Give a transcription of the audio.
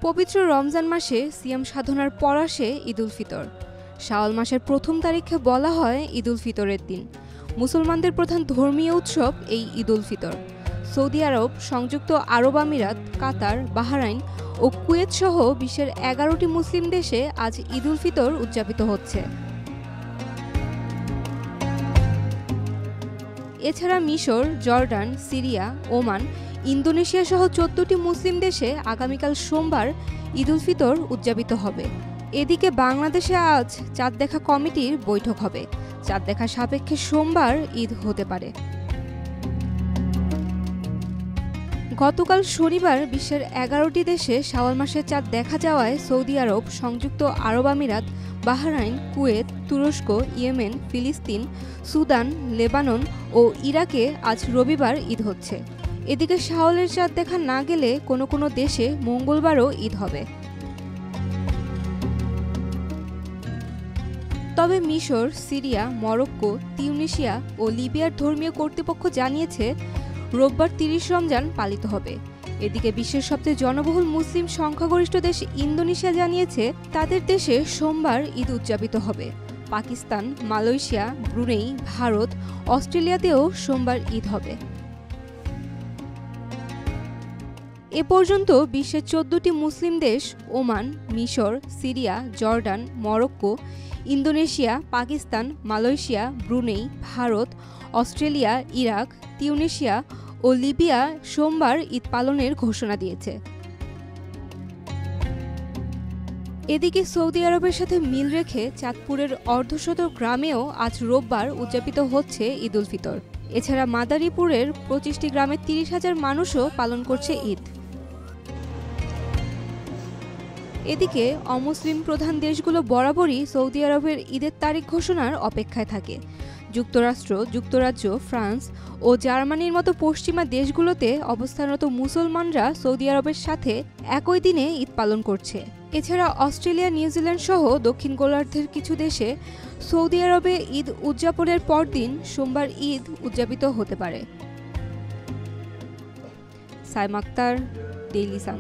পবিত্র রমজান মাসে সিয়াম সাধনার পর আসে ঈদ উল ফিতর। শাওয়াল মাসের প্রথম তারিখে বলা হয় ঈদ উল ফিতরের দিন। মুসলমানদের প্রধান ধর্মীয় উৎসব এই ঈদ উল ফিতর। সৌদি আরব, সংযুক্ত আরব আমিরাত, কাতার, বাহরাইন ও কুয়েত সহ বিশ্বের 11টি মুসলিম দেশে আজ ঈদ উল ফিতর উদযাপিত হচ্ছে। এছাড়া মিশর, জর্ডান, সিরিয়া, ওমান, ইন্দোনেশিয়া সহ 14টি মুসলিম দেশে আগামীকাল সোমবার ঈদ উল ফিতর উদযাপিত হবে। এদিকে বাংলাদেশে আজ চাঁদ দেখা কমিটির বৈঠক হবে। চাঁদ দেখা সাপেক্ষে সোমবার ঈদ হতে পারে। গতকাল শনিবার বিশ্বের 11টি দেশে শাওয়াল মাসের চাঁদ দেখা যাওয়ায় সৌদি আরব, সংযুক্ত আরব আমিরাত, বাহরাইন, কুয়েত, তুরস্ক, ইয়েমেন, ফিলিস্তিন, সুদান, লেবানন ও ইরাকে আজ রবিবার ঈদ হচ্ছে। এদিকে শাওয়ালের চাঁদ দেখা না গেলে কোনো কোনো দেশে মঙ্গলবারও ঈদ হবে। তবে মিশর, সিরিয়া, মরক্কো, তিউনিসিয়া ও লিবিয়ার ধর্মীয় কর্তৃপক্ষ জানিয়েছে রোববার 30 রমজান পালিত হবে। এদিকে বিশ্বের সবচেয়ে জনবহুল মুসলিম সংখ্যাগরিষ্ঠ দেশ ইন্দোনেশিয়া জানিয়েছে তাদের দেশে সোমবার ঈদ উদযাপিত হবে। পাকিস্তান, মালয়েশিয়া, ব্রুনেই, ভারত, অস্ট্রেলিয়াতেও সোমবার ঈদ হবে। এ পর্যন্ত বিশ্বের 14টি মুসলিম দেশ ওমান, মিশর, Syria, Jordan, Morocco, Indonesia, Pakistan, Malaysia, Brunei, Bharat, Australia, Iraq, Tunisia ও লিবিয়া সোমবার ঈদ পালনের ঘোষণা দিয়েছে। এদিকে সৌদি আরবের সাথে মিল রেখে চাঁদপুরের অর্ধশত গ্রামেও আজ রোববার উদযাপিত হচ্ছে ঈদ উল ফিতর। এছাড়া মাদারীপুরের 25টি গ্রামের 30,000 মানুষও পালন করছে ঈদ। এদিকে অমুসলিম প্রধান দেশগুলো বরাবরই সৌদি আরবের ঈদের তারিখ ঘোষণার অপেক্ষায় থাকে। যুক্তরাষ্ট্র, যুক্তরাজ্য, ফ্রান্স ও জার্মানির মতো পশ্চিমা দেশগুলোতে অবস্থানরত মুসলমানরা সৌদি আরবের সাথে একই দিনে ঈদ পালন করছে। এছাড়া অস্ট্রেলিয়া, নিউজিল্যান্ড সহ দক্ষিণ গোলার্ধের কিছু দেশে সৌদি আরবে ঈদ উদযাপনের পরদিন সোমবার ঈদ উদযাপিত হতে পারে। Saima Akter, Daily Sun.